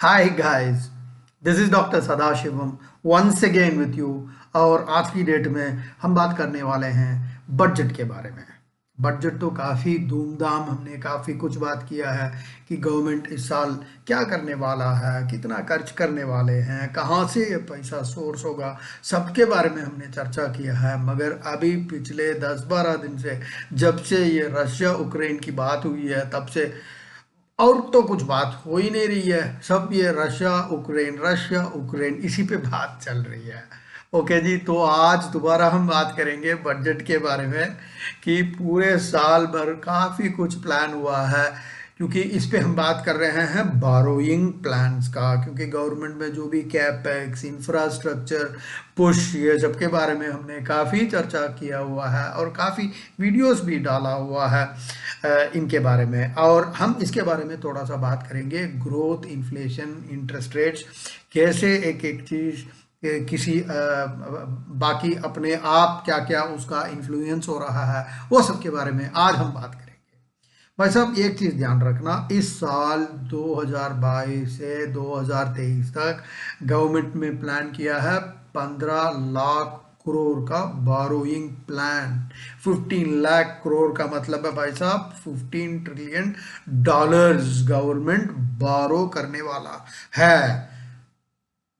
Hi guys, this is doctor Sadasivam once again with you. और आज की डेट में हम बात करने वाले हैं बजट के बारे में। बजट तो काफ़ी धूमधाम हमने काफ़ी कुछ बात किया है कि गवर्नमेंट इस साल क्या करने वाला है, कितना खर्च करने वाले हैं, कहाँ से ये पैसा सोर्स होगा, सबके बारे में हमने चर्चा किया है। मगर अभी पिछले 10-12 दिन से जब से ये रशिया यूक्रेन की बात हुई है तब से और तो कुछ बात हो ही नहीं रही है। सब ये रशिया यूक्रेन इसी पे बात चल रही है। ओके जी, तो आज दोबारा हम बात करेंगे बजट के बारे में कि पूरे साल भर काफ़ी कुछ प्लान हुआ है। क्योंकि इस पे हम बात कर रहे हैं बारोइंग प्लान्स का, क्योंकि गवर्नमेंट में जो भी कैपेक्स इंफ्रास्ट्रक्चर पुश ये सब के बारे में हमने काफ़ी चर्चा किया हुआ है और काफ़ी वीडियोस भी डाला हुआ है इनके बारे में। और हम इसके बारे में थोड़ा सा बात करेंगे, ग्रोथ, इन्फ्लेशन, इंटरेस्ट रेट्स, कैसे एक एक चीज़ किसी बाकी अपने आप क्या क्या उसका इन्फ्लुएंस हो रहा है, वो सब के बारे में आज हम बात करेंगे। भाई साहब, एक चीज़ ध्यान रखना, इस साल 2022 से 2023 तक गवर्नमेंट में प्लान किया है 15 लाख करोड़ का बारोइंग प्लान। 15 लाख करोड़ का मतलब है भाई साहब 15 ट्रिलियन डॉलर्स गवर्नमेंट बारो करने वाला है।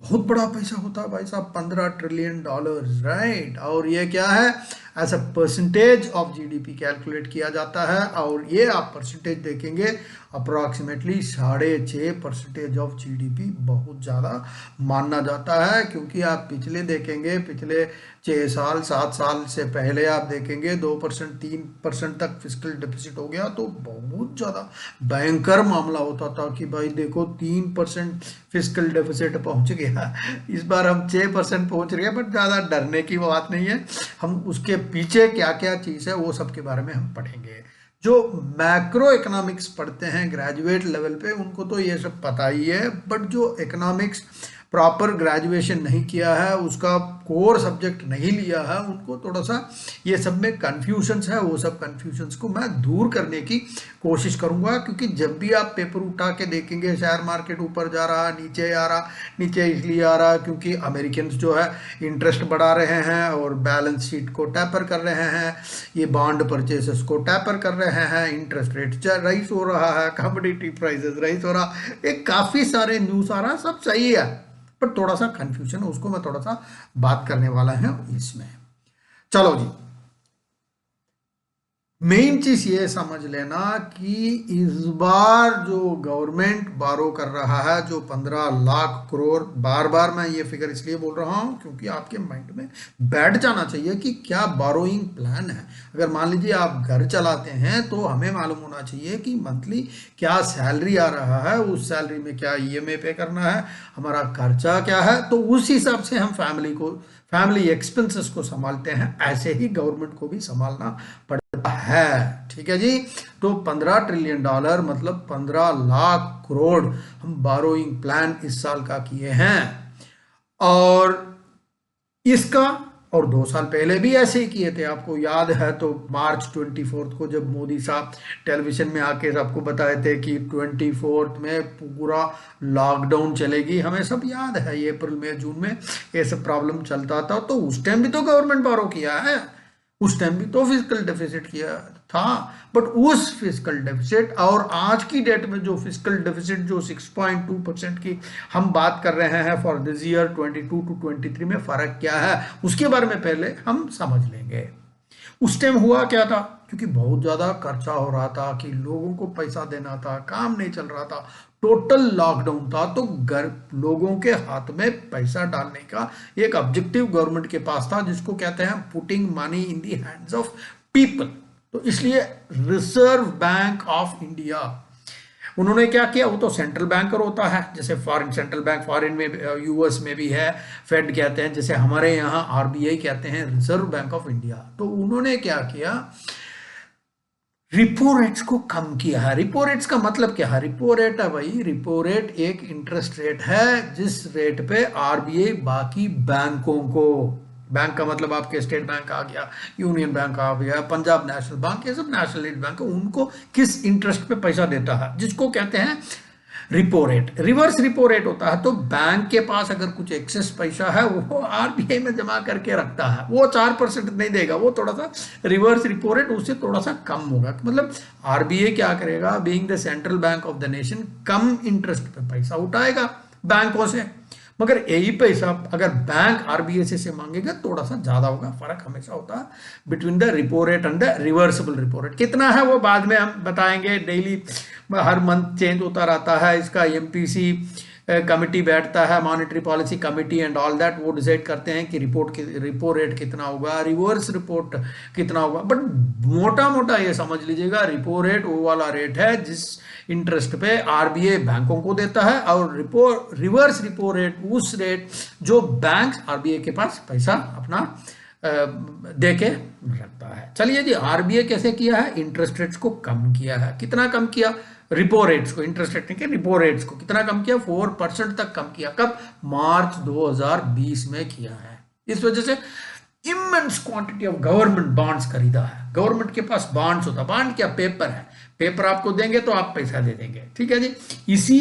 बहुत बड़ा पैसा होता है भाई साहब, 15 ट्रिलियन डॉलर्स, राइट। और ये क्या है, as a percentage of GDP calculate किया जाता है। और ये आप परसेंटेज देखेंगे अप्रॉक्सीमेटली 6.5% ऑफ जीडीपी, बहुत ज़्यादा माना जाता है। क्योंकि आप पिछले देखेंगे, पिछले 6 साल 7 साल से पहले आप देखेंगे 2% 3% तक फिस्कल डेफिसिट हो गया तो बहुत ज़्यादा भयंकर मामला होता था कि भाई देखो 3% फिस्कल डेफिसिट पहुंच गया। इस बार हम 6% पहुंच रहे हैं, बट ज़्यादा डरने की बात नहीं है। हम उसके पीछे क्या क्या चीज़ है वो सब के बारे में हम पढ़ेंगे। जो मैक्रो इकोनॉमिक्स पढ़ते हैं ग्रेजुएट लेवल पे उनको तो ये सब पता ही है, बट जो इकोनॉमिक्स प्रॉपर ग्रेजुएशन नहीं किया है, उसका कोर सब्जेक्ट नहीं लिया है, उनको थोड़ा सा ये सब में कन्फ्यूजन्स है। वो सब कन्फ्यूजन्स को मैं दूर करने की कोशिश करूंगा। क्योंकि जब भी आप पेपर उठा के देखेंगे शेयर मार्केट ऊपर जा रहा, नीचे आ रहा, नीचे इसलिए आ रहा क्योंकि अमेरिकन जो है इंटरेस्ट बढ़ा रहे हैं और बैलेंस शीट को टैपर कर रहे हैं, ये बॉन्ड परचेसेस को टैपर कर रहे हैं, इंटरेस्ट रेट राइज हो रहा है, कमोडिटी प्राइसेस राइज हो रहा, एक काफ़ी सारे न्यूज़ आ रहा, सब सही है, पर थोड़ा सा कंफ्यूजन है, उसको मैं थोड़ा सा बात करने वाला है इसमें। चलो जी, मेन चीज ये समझ लेना कि इस बार जो गवर्नमेंट बारो कर रहा है जो 15 लाख करोड़, बार बार मैं ये फिगर इसलिए बोल रहा हूं क्योंकि आपके माइंड में बैठ जाना चाहिए कि क्या बारोइंग प्लान है। अगर मान लीजिए आप घर चलाते हैं तो हमें मालूम होना चाहिए कि मंथली क्या सैलरी आ रहा है, उस सैलरी में क्या ईएमआई पे करना है, हमारा खर्चा क्या है, तो उस हिसाब से हम फैमिली एक्सपेंसेस को संभालते हैं। ऐसे ही गवर्नमेंट को भी संभालना पड़ता है, ठीक है जी। तो 15 ट्रिलियन डॉलर मतलब 15 लाख करोड़ हम बारोइंग प्लान इस साल का किए हैं। और इसका और 2 साल पहले भी ऐसे ही किए थे, आपको याद है तो मार्च 24 को जब मोदी साहब टेलीविजन में आके सबको बताए थे कि 24 में पूरा लॉकडाउन चलेगी, हमें सब याद है। ये अप्रैल में जून में ये सब प्रॉब्लम चलता था, तो उस टाइम भी तो गवर्नमेंट बारो किया है, उस टाइम भी तो फिजिकल डेफिसिट किया था। बट उस फिजिकल डेफिसिट और आज की डेट में जो फिजिकल डेफिसिट जो 6.2% की हम बात कर रहे हैं फॉर दिस ईयर 22 to 23 में फर्क क्या है, उसके बारे में पहले हम समझ लेंगे। उस टाइम हुआ क्या था, क्योंकि बहुत ज्यादा खर्चा हो रहा था कि लोगों को पैसा देना था, काम नहीं चल रहा था, टोटल लॉकडाउन था, तो घर लोगों के हाथ में पैसा डालने का एक ऑब्जेक्टिव गवर्नमेंट के पास था जिसको कहते हैं putting money in the hands of people. तो इसलिए रिजर्व बैंक ऑफ इंडिया उन्होंने क्या किया, वो तो सेंट्रल बैंकर होता है, जैसे फॉरेन सेंट्रल बैंक फॉरेन में यूएस में भी है, फेड कहते हैं, जैसे हमारे यहाँ आरबीआई कहते हैं, रिजर्व बैंक ऑफ इंडिया। तो उन्होंने क्या किया, रिपो रेट्स को कम किया है। रिपो रेट्स का मतलब क्या है, रिपो रेट है भाई, रिपो रेट एक इंटरेस्ट रेट है जिस रेट पे आरबीआई बाकी बैंकों को, बैंक का मतलब आपके स्टेट बैंक आ गया, यूनियन बैंक आ गया, पंजाब नेशनल बैंक, ये सब नेशनलाइज्ड बैंक है, उनको किस इंटरेस्ट पे पैसा देता है, जिसको कहते हैं repo rate, reverse repo rate होता है। तो बैंक के पास अगर कुछ एक्सेस पैसा है वो आरबीआई में जमा करके रखता है, वो 4% नहीं देगा, वो थोड़ा सा रिवर्स रिपो रेट उससे थोड़ा सा कम होगा। मतलब आरबीआई क्या करेगा, being the central bank of the nation, come interest पे पैसा उठाएगा बैंकों से, मगर यही पैसा अगर बैंक आरबीआई से मांगेगा थोड़ा सा ज्यादा होगा। फर्क हमेशा होता है between the repo rate and the reversible repo rate. कितना है वो बाद में हम बताएंगे, डेली हर मंथ चेंज होता रहता है। इसका एमपीसी कमिटी बैठता है, monetary policy committee and all that, वो डिसाइड करते हैं कि रिपो रेट कितना होगा, रिवर्स रिपोर्ट कितना होगा। बट मोटा मोटा ये समझ लीजिएगा, रिपो रेट वो वाला रेट है जिस इंटरेस्ट पे आरबीआई बैंकों को देता है, और रिवर्स रिपो रेट उस रेट जो बैंक आरबीआई के पास पैसा अपना दे के रखता है। चलिए जी, आरबीआई कैसे किया है, इंटरेस्ट रेट्स को कम किया है। कितना कम किया, रिपो रेट्स को, इंटरेस्ट रेट नहीं, रिपो रेट्स को कितना कम किया, 4% तक कम किया। कब, मार्च 2020 में किया है। इस वजह से immense quantity of government bonds खरीदा है। गवर्नमेंट के पास बॉन्ड्स होता, बॉन्ड क्या, पेपर है, पेपर आपको देंगे तो आप पैसा दे देंगे, ठीक है जी। इसी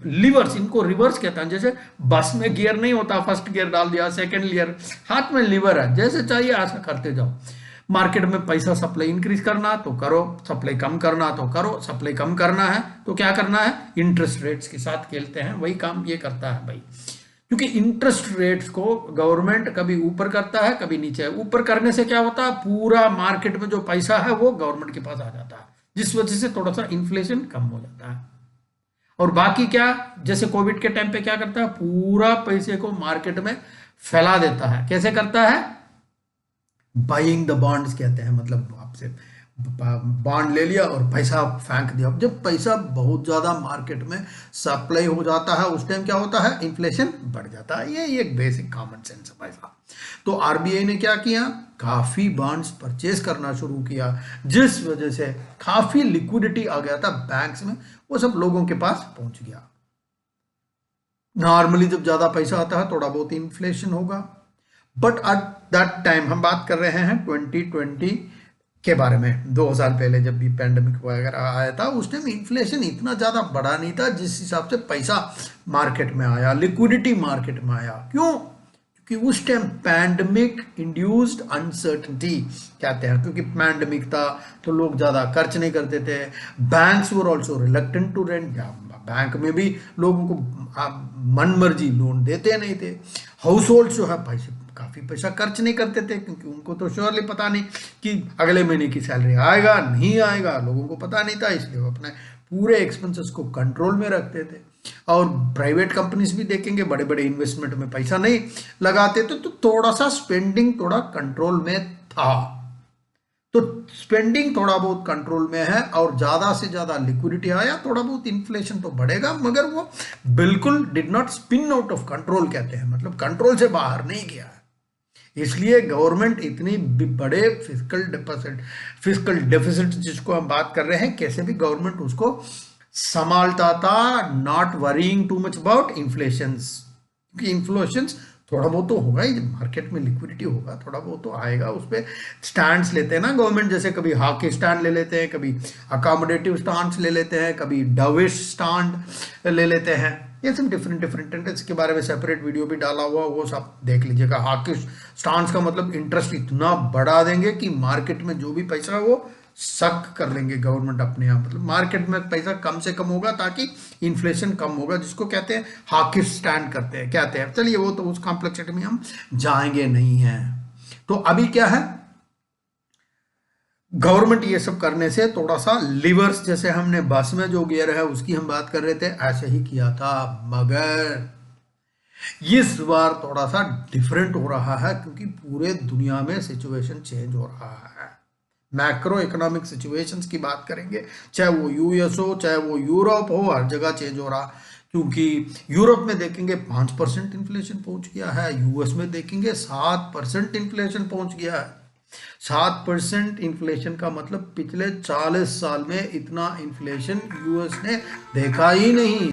लिवर्स, इनको रिवर्स कहता है। जैसे बस में गियर नहीं होता, फर्स्ट गियर डाल दिया, सेकंड गियर, हाथ में लीवर है, जैसे चाहिए ऐसा करते जाओ। मार्केट में पैसा सप्लाई इंक्रीज करना तो करो, सप्लाई कम करना तो करो। सप्लाई कम करना है तो क्या करना है, इंटरेस्ट रेट्स के साथ खेलते हैं, वही काम ये करता है भाई। क्योंकि इंटरेस्ट रेट्स को गवर्नमेंट कभी ऊपर करता है कभी नीचे। ऊपर करने से क्या होता है, पूरा मार्केट में जो पैसा है वो गवर्नमेंट के पास आ जाता है, जिस वजह से थोड़ा सा इन्फ्लेशन कम हो जाता है। और बाकी क्या, जैसे कोविड के टाइम पे क्या करता है, पूरा पैसे को मार्केट में फैला देता है। कैसे करता है, बाइंग द बॉन्ड्स कहते हैं, मतलब आपसे बॉन्ड ले लिया और पैसा फेंक दिया। जब पैसा बहुत ज्यादा मार्केट में सप्लाई हो जाता है उस टाइम क्या होता है, इन्फ्लेशन बढ़ जाता है। ये एक बेसिक कॉमन सेंस है भाई साहब। तो आरबीआई ने क्या किया, काफी बॉन्ड्स परचेज करना शुरू किया, जिस वजह से काफी लिक्विडिटी आ गया था बैंक्स में, वो सब लोगों के पास पहुंच गया। नॉर्मली जब ज्यादा पैसा आता है थोड़ा बहुत इन्फ्लेशन होगा, बट एट दैट टाइम, हम बात कर रहे हैं 2020 के बारे में, 2000 पहले जब भी पैंडेमिक वगैरह आया था, उस टाइम इन्फ्लेशन इतना ज़्यादा बढ़ा नहीं था जिस हिसाब से पैसा मार्केट में आया, लिक्विडिटी मार्केट में आया। क्यों, क्योंकि उस टाइम पैंडेमिक इंड्यूस्ड अनसर्टेनिटी कहते हैं, क्योंकि पैंडेमिक था तो लोग ज़्यादा खर्च नहीं करते थे। Banks were also reluctant to rent, bank में भी लोगों को मन मर्जी लोन देते नहीं थे। हाउस होल्ड जो है काफी पैसा खर्च नहीं करते थे, क्योंकि उनको तो श्योरली पता नहीं कि अगले महीने की सैलरी आएगा नहीं आएगा, लोगों को पता नहीं था, इसलिए वो अपने पूरे एक्सपेंसेस को कंट्रोल में रखते थे। और प्राइवेट कंपनीज भी देखेंगे, बड़े बड़े इन्वेस्टमेंट में पैसा नहीं लगाते थे, तो थोड़ा सा स्पेंडिंग थोड़ा कंट्रोल में था। तो स्पेंडिंग थोड़ा बहुत कंट्रोल में है, और ज्यादा से ज्यादा लिक्विडिटी आया, थोड़ा बहुत इन्फ्लेशन तो बढ़ेगा, मगर वो बिल्कुल did not spin out of control कहते हैं, मतलब कंट्रोल से बाहर नहीं गया। इसलिए गवर्नमेंट इतनी बड़े फिस्कल डेफिसिट जिसको हम बात कर रहे हैं, कैसे भी गवर्नमेंट उसको संभालता था, not worrying too much about inflations. क्योंकि इन्फ्लेशंस थोड़ा बहुत तो होगा ही, जब मार्केट में लिक्विडिटी होगा थोड़ा बहुत तो आएगा। उस पर स्टैंड्स लेते हैं ना गवर्नमेंट, जैसे कभी हॉकी स्टैंड ले लेते हैं, कभी अकोमोडेटिव स्टैंड्स ले लेते हैं, कभी डविश स्टैंड ले लेते हैं। ये सब डिफरेंट टेंडेंसी के बारे में सेपरेट वीडियो भी डाला हुआ, वो सब देख लीजिएगा। हॉकी स्टैंड्स का मतलब इंटरेस्ट इतना बढ़ा देंगे कि मार्केट में जो भी पैसा है वो सक कर लेंगे गवर्नमेंट अपने यहाँ, मतलब मार्केट में पैसा कम से कम होगा ताकि इन्फ्लेशन कम होगा, जिसको कहते हैं हॉकी स्टैंड कहते हैं। चलिए वो तो उस कॉम्प्लेक्सिटी में हम जाएंगे नहीं है। तो अभी क्या है, गवर्नमेंट ये सब करने से थोड़ा सा लिवर्स, जैसे हमने बस में जो गियर है उसकी हम बात कर रहे थे, ऐसे ही किया था, मगर इस बार थोड़ा सा डिफरेंट हो रहा है, क्योंकि पूरे दुनिया में सिचुएशन चेंज हो रहा है। मैक्रो इकोनॉमिक सिचुएशंस की बात करेंगे, चाहे वो यूएस हो चाहे वो यूरोप हो, हर जगह चेंज हो रहा। क्योंकि यूरोप में देखेंगे 5% इन्फ्लेशन पहुंच गया है, यूएस में देखेंगे 7% इन्फ्लेशन पहुंच गया है। 7% इन्फ्लेशन का मतलब पिछले 40 साल में इतना इन्फ्लेशन यूएस ने देखा ही नहीं।